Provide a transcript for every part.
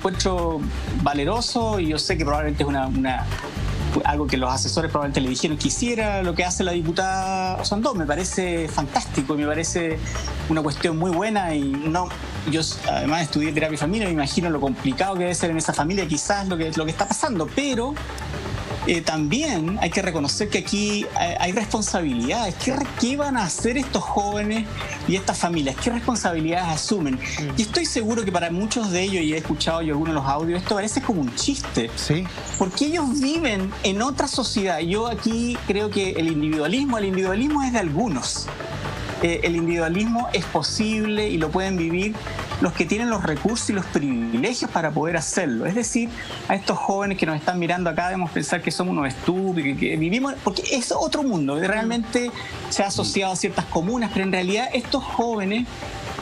encuentro valeroso y yo sé que probablemente es algo que los asesores probablemente le dijeron que hiciera lo que hace la diputada Osandón. Me parece fantástico y me parece una cuestión muy buena y no, yo además estudié terapia de familia, me imagino lo complicado que debe ser en esa familia quizás lo que está pasando, pero también hay que reconocer que aquí hay responsabilidades. ¿Qué van a hacer estos jóvenes y estas familias? ¿Qué responsabilidades asumen? Y estoy seguro que para muchos de ellos, y he escuchado yo algunos de los audios, esto parece como un chiste. Sí. Porque ellos viven en otra sociedad. Yo aquí creo que el individualismo es de algunos. El individualismo es posible y lo pueden vivir los que tienen los recursos y los privilegios para poder hacerlo. Es decir, a estos jóvenes que nos están mirando acá debemos pensar que somos unos estúpidos, que vivimos, porque es otro mundo, realmente se ha asociado a ciertas comunas, pero en realidad estos jóvenes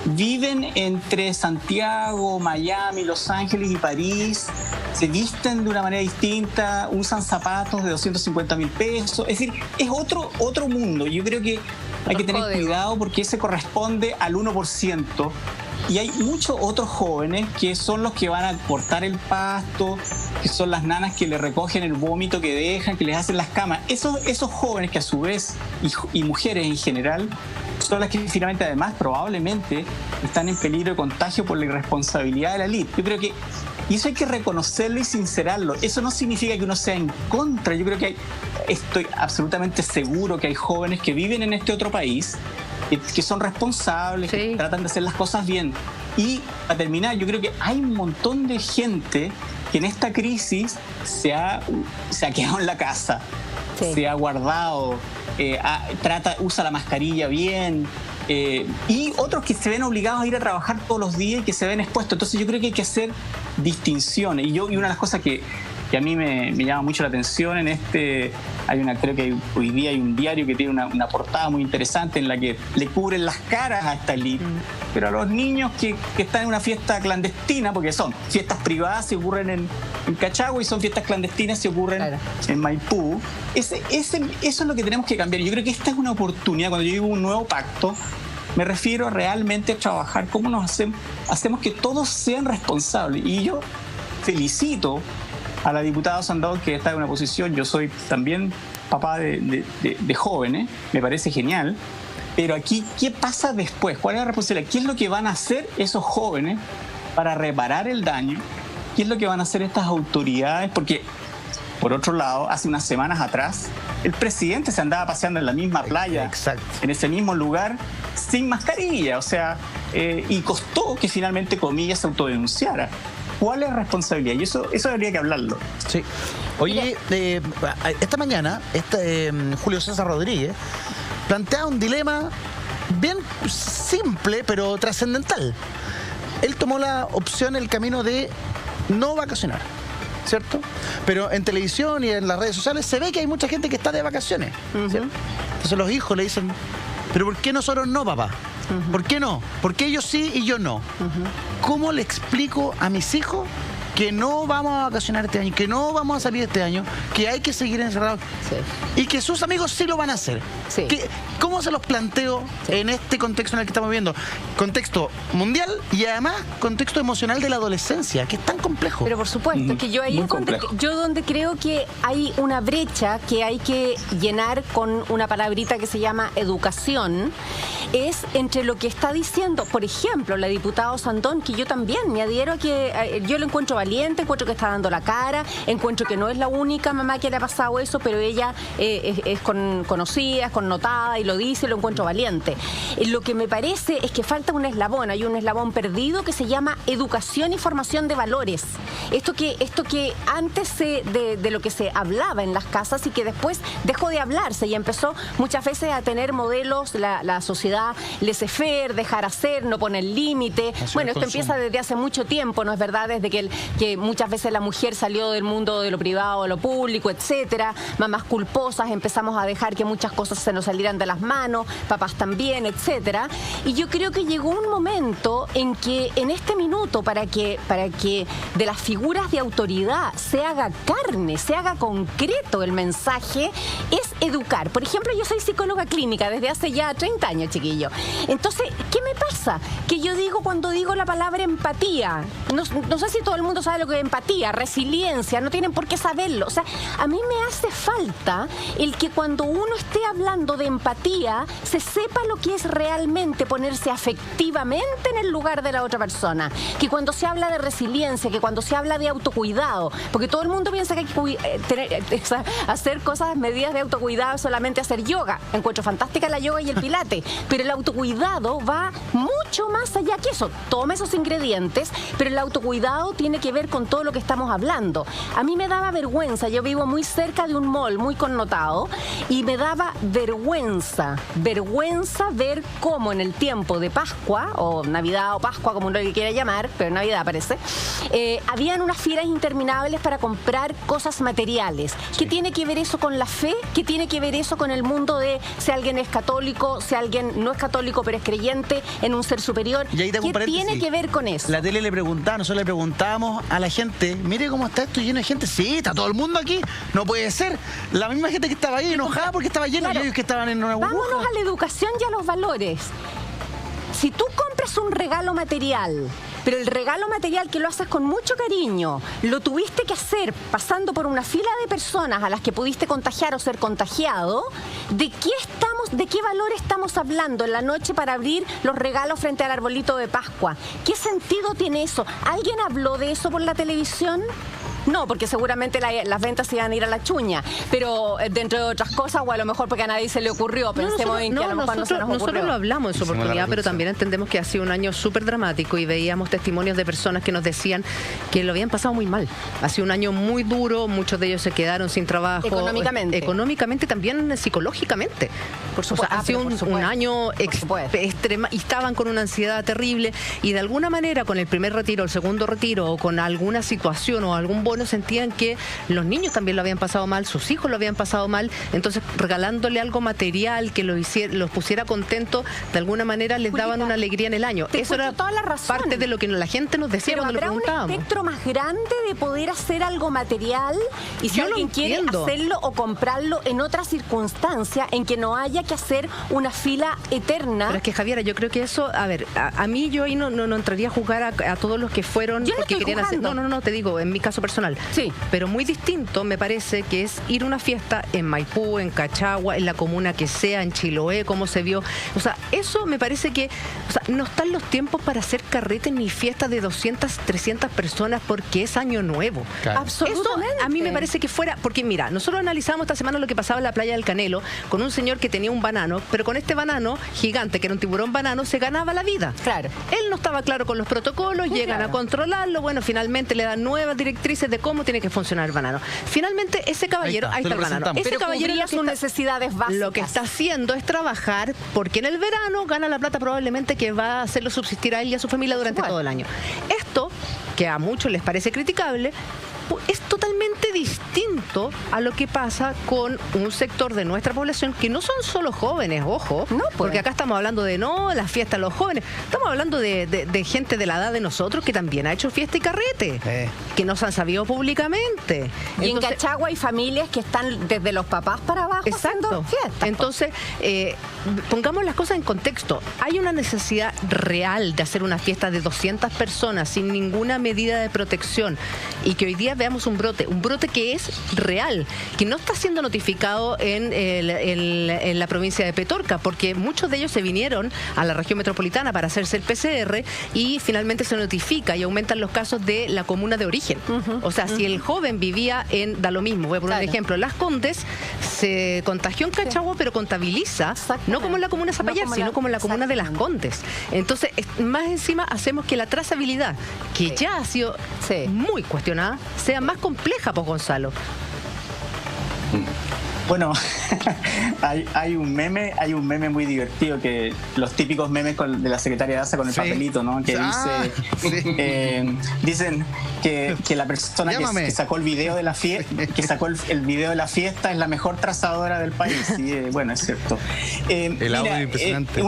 viven entre Santiago, Miami, Los Ángeles y París, se visten de una manera distinta, usan zapatos de 250.000 pesos, es decir, es otro mundo. Yo creo que hay que tener cuidado porque ese corresponde al 1%. Y hay muchos otros jóvenes que son los que van a cortar el pasto, que son las nanas que le recogen el vómito que dejan, que les hacen las camas. Esos jóvenes que a su vez, y mujeres en general, son las que finalmente además probablemente están en peligro de contagio por la irresponsabilidad de la élite. Yo creo que y eso hay que reconocerlo y sincerarlo. Eso no significa que uno sea en contra. Yo creo que estoy absolutamente seguro que hay jóvenes que viven en este otro país, que son responsables, que tratan de hacer las cosas bien. Y para terminar, yo creo que hay un montón de gente que en esta crisis se ha quedado en la casa, se ha guardado, usa la mascarilla bien, y otros que se ven obligados a ir a trabajar todos los días y que se ven expuestos. Entonces yo creo que hay que hacer distinciones. Y una de las cosas que a mí me llama mucho la atención creo que hoy día hay un diario que tiene una portada muy interesante en la que le cubren las caras a esta élite, pero a los niños que están en una fiesta clandestina, porque son fiestas privadas se ocurren en Cachagua y son fiestas clandestinas se ocurren en Maipú. Eso es lo que tenemos que cambiar. Yo creo que esta es una oportunidad. Cuando yo digo un nuevo pacto, me refiero realmente a trabajar cómo hacemos que todos sean responsables. Y yo felicito a la diputada Osandón, que está en una posición, yo soy también papá de jóvenes, me parece genial, pero aquí, ¿qué pasa después? ¿Cuál es la responsabilidad? ¿Qué es lo que van a hacer esos jóvenes para reparar el daño? ¿Qué es lo que van a hacer estas autoridades? Porque, por otro lado, hace unas semanas atrás, el presidente se andaba paseando en la misma playa, en ese mismo lugar, sin mascarilla, o sea, y costó que finalmente, comillas, se autodenunciara. ¿Cuál es la responsabilidad? Y eso habría que hablarlo. Sí. Oye, esta mañana, Julio César Rodríguez plantea un dilema bien simple, pero trascendental. Él tomó la opción, el camino de no vacacionar, ¿cierto? Pero en televisión y en las redes sociales se ve que hay mucha gente que está de vacaciones, ¿cierto? Entonces los hijos le dicen, ¿pero por qué nosotros no, papá? ¿Por qué no? ¿Por qué ellos sí y yo no? ¿Cómo le explico a mis hijos que no vamos a vacacionar este año, que no vamos a salir este año, que hay que seguir encerrados y que sus amigos sí lo van a hacer? ¿Cómo se los planteo en este contexto en el que estamos viviendo? Contexto mundial y además contexto emocional de la adolescencia, que es tan complejo. Pero por supuesto, que yo ahí es donde creo que hay una brecha que hay que llenar con una palabrita que se llama educación, es entre lo que está diciendo, por ejemplo, la diputada Osandón, que yo también me adhiero a que yo lo encuentro valiente, encuentro que está dando la cara, encuentro que no es la única mamá que le ha pasado eso, pero ella es conocida, es connotada y lo dice, lo encuentro valiente. Lo que me parece es que falta un eslabón, hay un eslabón perdido que se llama educación y formación de valores. Esto que antes de lo que se hablaba en las casas y que después dejó de hablarse y empezó muchas veces a tener modelos, la sociedad laissez-faire, dejar hacer, no poner límite. Bueno, esto empieza desde hace mucho tiempo, ¿no es verdad? Desde que muchas veces la mujer salió del mundo de lo privado a lo público, etcétera. Mamás culposas, empezamos a dejar que muchas cosas se nos salieran de las manos, papás también, etcétera. Y yo creo que llegó un momento en que en este minuto, para que de las figuras de autoridad se haga carne, se haga concreto el mensaje, es educar. Por ejemplo, yo soy psicóloga clínica desde hace ya 30 años, chiquillos. Entonces, ¿qué me pasa? Que yo digo cuando digo la palabra empatía, no sé si todo el mundo sabe lo que es empatía, resiliencia, no tienen por qué saberlo. O sea, a mí me hace falta el que cuando uno esté hablando de empatía, se sepa lo que es realmente ponerse afectivamente en el lugar de la otra persona. Que cuando se habla de resiliencia, que cuando se habla de autocuidado, porque todo el mundo piensa que hay que hacer cosas, medidas de autocuidado, solamente hacer yoga. Encuentro fantástica la yoga y el pilate, pero el autocuidado va mucho más allá que eso. Toma esos ingredientes, pero el autocuidado tiene que ver con todo lo que estamos hablando. A mí me daba vergüenza, yo vivo muy cerca de un mall muy connotado y me daba vergüenza ver cómo en el tiempo de Pascua, o Navidad o Pascua, como uno le quiera llamar, pero Navidad parece, habían unas filas interminables para comprar cosas materiales. ¿Qué tiene que ver eso con la fe? ¿Qué tiene que ver eso con el mundo de si alguien es católico, si alguien no es católico pero es creyente en un ser superior? ¿Qué tiene que ver con eso? La tele le preguntaba, nosotros le preguntábamos a la gente, mire cómo está esto lleno de gente. Sí, está todo el mundo aquí, no puede ser. La misma gente que estaba ahí enojada porque estaba lleno, claro, y ellos que estaban en una burbuja. Vámonos a la educación y a los valores. Si tú compras un regalo material, pero el regalo material que lo haces con mucho cariño, lo tuviste que hacer pasando por una fila de personas a las que pudiste contagiar o ser contagiado, ¿de qué valor estamos hablando en la noche para abrir los regalos frente al arbolito de Pascua? ¿Qué sentido tiene eso? ¿Alguien habló de eso por la televisión? No, porque seguramente las ventas iban a ir a la chuña, pero dentro de otras cosas, o a lo mejor porque a nadie se le ocurrió, pensemos en que a lo mejor no se nos ocurrió. Nosotros lo hablamos en su oportunidad, pero también entendemos que ha sido un año súper dramático y veíamos testimonios de personas que nos decían que lo habían pasado muy mal. Ha sido un año muy duro, muchos de ellos se quedaron sin trabajo. Económicamente, también psicológicamente. Por supuesto. O sea, ha sido un año extrema y estaban con una ansiedad terrible y de alguna manera con el primer retiro, el segundo retiro o con alguna situación o algún bono sentían que los niños también lo habían pasado mal, sus hijos lo habían pasado mal, entonces regalándole algo material que los pusiera contentos, de alguna manera les daban una alegría en el año. Eso era parte de lo que la gente nos decía cuando le preguntábamos. ¿Habrá un espectro más grande de poder hacer algo material? Y si alguien quiere hacerlo o comprarlo en otra circunstancia en que no haya que hacer una fila eterna. Pero es que, Javiera, yo creo que eso, a ver, a mí yo ahí no entraría a juzgar a todos los que fueron porque querían hacer. No, te digo, en mi caso personal. Sí. Pero muy distinto me parece que es ir a una fiesta en Maipú, en Cachagua, en la comuna que sea, en Chiloé, como se vio. O sea, eso me parece que no están los tiempos para hacer carretes ni fiestas de 200, 300 personas porque es año nuevo. Claro. Absolutamente. Eso a mí me parece que fuera, porque mira, nosotros analizamos esta semana lo que pasaba en la playa del Canelo con un señor que tenía un banano, pero con este banano gigante, que era un tiburón banano, se ganaba la vida. Claro. Él no estaba claro con los protocolos, llegan a controlarlo, bueno, finalmente le dan nuevas directrices de cómo tiene que funcionar el banano. Finalmente, ese caballero, ahí está el banano. Ese pero caballero sus necesidades básicas. Lo que está haciendo es trabajar porque en el verano gana la plata probablemente que va a hacerlo subsistir a él y a su familia durante todo el año. Esto, que a muchos les parece criticable, es totalmente distinto a lo que pasa con un sector de nuestra población que no son solo jóvenes, ojo, porque acá estamos hablando de las fiestas de los jóvenes, estamos hablando de gente de la edad de nosotros que también ha hecho fiesta y carrete, que nos han sabido públicamente. Y entonces, en Cachagua hay familias que están desde los papás para abajo haciendo fiestas. Entonces, pongamos las cosas en contexto. Hay una necesidad real de hacer una fiesta de 200 personas sin ninguna medida de protección y que hoy día veamos un brote que es real, que no está siendo notificado en la provincia de Petorca, porque muchos de ellos se vinieron a la región metropolitana para hacerse el PCR y finalmente se notifica y aumentan los casos de la comuna de origen. O sea, si el joven vivía da lo mismo, voy a poner un ejemplo, Las Condes, se contagió en Cachagua, pero contabiliza, no como en la comuna de Zapallar, sino como en la comuna de Las Condes. Entonces, más encima hacemos que la trazabilidad, que ya ha sido muy cuestionada, sea más compleja, pues, Gonzalo. Bueno, hay un meme muy divertido, que los típicos memes de la secretaria de ASA con el papelito, ¿no? Que dicen que la persona que sacó el video de la fiesta, el video de la fiesta, es la mejor trazadora del país. Y, bueno, es cierto. El audio impresionante.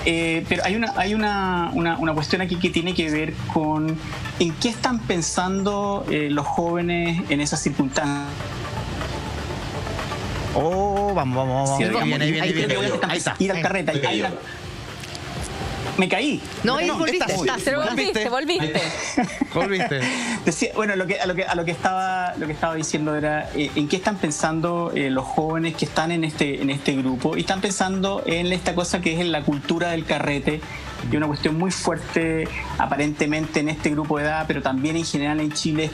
Pero hay una cuestión aquí que tiene que ver con en qué están pensando los jóvenes en esas circunstancias. Vamos. Viene. Ahí está. Ir al carrete. Me caí. No, ahí No, volviste. estás- Volviste. Volviste. Decía, bueno, lo que estaba diciendo era en qué están pensando los jóvenes que están en este grupo, y están pensando en esta cosa que es la cultura del carrete, y una cuestión muy fuerte aparentemente en este grupo de edad, pero también en general en Chile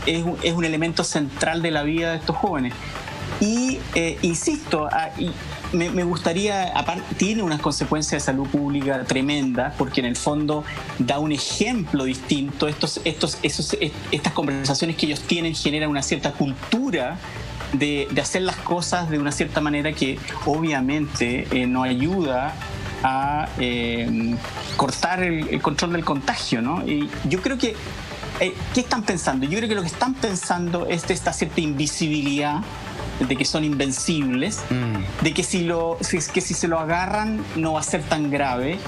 es un elemento central de la vida de estos jóvenes. Y insisto, me gustaría, aparte, tiene unas consecuencias de salud pública tremendas, porque en el fondo da un ejemplo distinto. Estas conversaciones que ellos tienen generan una cierta cultura de hacer las cosas de una cierta manera que obviamente nos ayuda a cortar el control del contagio, ¿no? Y yo creo que ¿qué están pensando? Yo creo que lo que están pensando es de esta cierta invisibilidad, de que son invencibles, de que si se lo agarran no va a ser tan grave.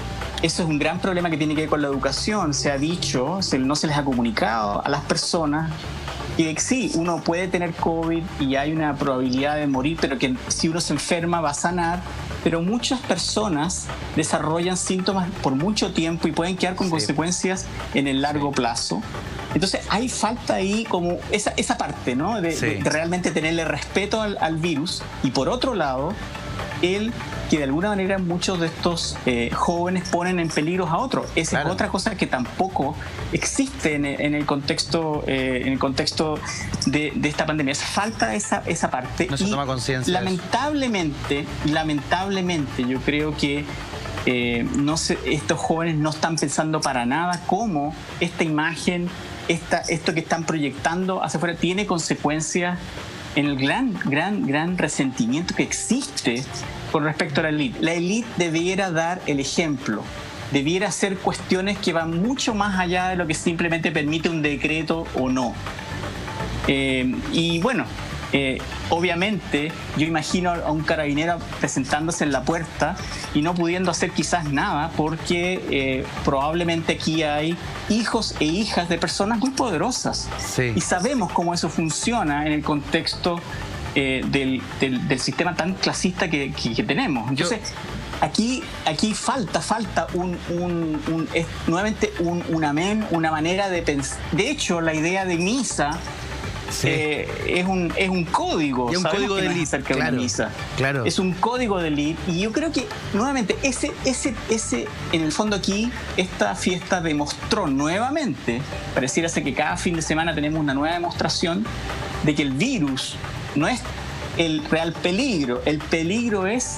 Eso es un gran problema que tiene que ver con la educación. Se ha dicho, no se les ha comunicado a las personas que sí, uno puede tener COVID y hay una probabilidad de morir, pero que si uno se enferma va a sanar. Pero muchas personas desarrollan síntomas por mucho tiempo y pueden quedar con consecuencias en el largo plazo. Entonces hay falta ahí como esa parte, ¿no? De realmente tenerle respeto al virus. Y por otro lado, que de alguna manera muchos de estos jóvenes ponen en peligro a otros. Esa es otra cosa que tampoco existe en el contexto de esta pandemia. Falta esa parte. No se toma conciencia. Lamentablemente, yo creo que estos jóvenes no están pensando para nada cómo esta imagen, esto que están proyectando hacia afuera tiene consecuencias en el gran resentimiento que existe con respecto a la élite. La élite debiera dar el ejemplo, debiera hacer cuestiones que van mucho más allá de lo que simplemente permite un decreto o no. Y bueno, obviamente yo imagino a un carabinero presentándose en la puerta y no pudiendo hacer quizás nada, porque probablemente aquí hay hijos e hijas de personas muy poderosas. Sí. Y sabemos cómo eso funciona en el contexto del sistema tan clasista que tenemos. Entonces, aquí falta nuevamente una manera de pensar. De hecho, la idea de misa es un código. Y un código de élite, claro. Es un código de élite. Y yo creo que, nuevamente, ese en el fondo aquí, esta fiesta demostró nuevamente, pareciera ser que cada fin de semana tenemos una nueva demostración de que el virus no es el real peligro. El peligro es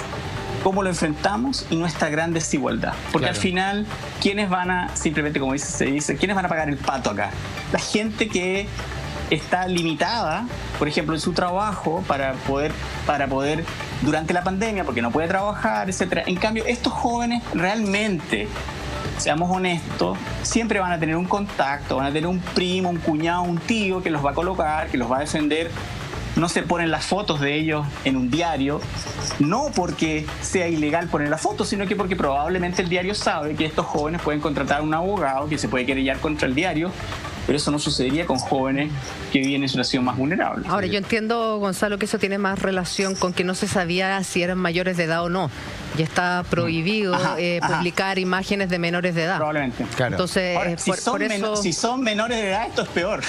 cómo lo enfrentamos y nuestra gran desigualdad. Porque al final, ¿quiénes van a, simplemente como se dice, quiénes van a pagar el pato acá? La gente que está limitada, por ejemplo, en su trabajo para poder durante la pandemia, porque no puede trabajar, etcétera. En cambio, estos jóvenes realmente, seamos honestos, siempre van a tener un contacto, van a tener un primo, un cuñado, un tío que los va a colocar, que los va a defender. No se ponen las fotos de ellos en un diario, no porque sea ilegal poner la foto, sino que porque probablemente el diario sabe que estos jóvenes pueden contratar a un abogado que se puede querellar contra el diario, pero eso no sucedería con jóvenes que viven en situación más vulnerable. Ahora, yo entiendo, Gonzalo, que eso tiene más relación con que no se sabía si eran mayores de edad o no. Ya está prohibido publicar imágenes de menores de edad. Probablemente. Claro. Entonces, ahora, si son menores de edad, esto es peor.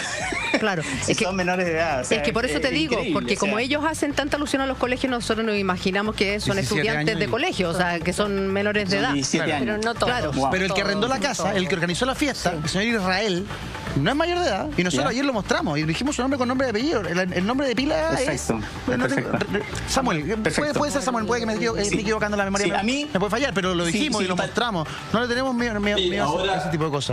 Claro. Son menores de edad. O sea, es que por eso te digo, porque como ellos hacen tanta alusión a los colegios, nosotros nos imaginamos que son estudiantes de colegio, o sea, que son menores de edad. 17 años. Pero no todos. Claro. Wow. Pero el que arrendó la casa, el que organizó la fiesta, el señor Israel, no es mayor de edad. Y nosotros ayer lo mostramos y dijimos su nombre con nombre de apellido. El nombre de pila perfecto, es... Perfecto. Samuel, puede ser Samuel, puede que me esté equivocando la memoria. Sí, a mí me puede fallar, pero lo dijimos y lo mostramos. No le tenemos miedo a ese tipo de cosas.